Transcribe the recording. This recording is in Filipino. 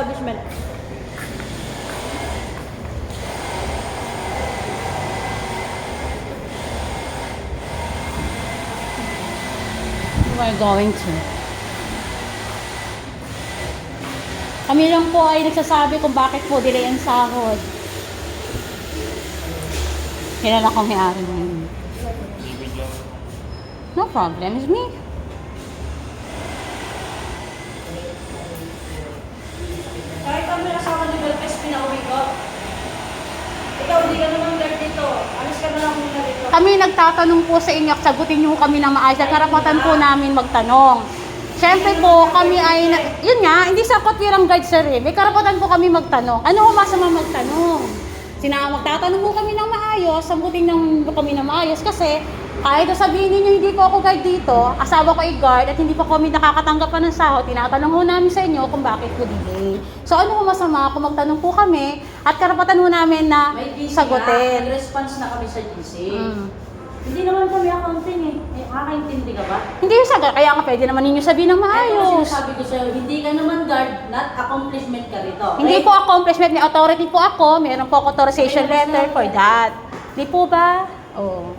establishment. We're going to. Kami lang po ay nagsasabi kung bakit po delay ang sahod. Kilala ko may-ari mo yun. No problem, it's me. Kahit kami asawa ni Belkes, pinauwi ko. Ikaw, hindi ka naman guard dito. Alis ka na lang muna dito. Kami nagtatanong po sa inyo, sagutin niyo kami ng maayos. Karapatan po namin magtanong. Siyempre po, kami ay, yun nga, hindi sa katwirang guide sir eh. May karapatan po kami magtanong. Ano ho masama magtanong? Magtatanong po kami ng maayos, sagutin ng kami ng maayos kasi kahit sabihin ninyo hindi po ako guide dito, asawa ko ay guard at hindi pa kami nakakatanggap pa ng sahod, tinatanong ho namin sa inyo kung bakit po delay. So ano ho masama kung magtanong po kami at karapatan ho namin na May GC sagutin. nag-response na kami sa GC. Hindi naman kami accounting eh. Makakaintindi ka ba? Hindi yung sagot, kaya nga pwede naman ninyo sabihin ng Kaya maayos. sinasabi ko sa'yo, hindi ka naman guard, not accomplishment ka rito. Hindi po accomplishment, may authority po ako, meron po ako authorization letter for that. Hindi po ba? Oo.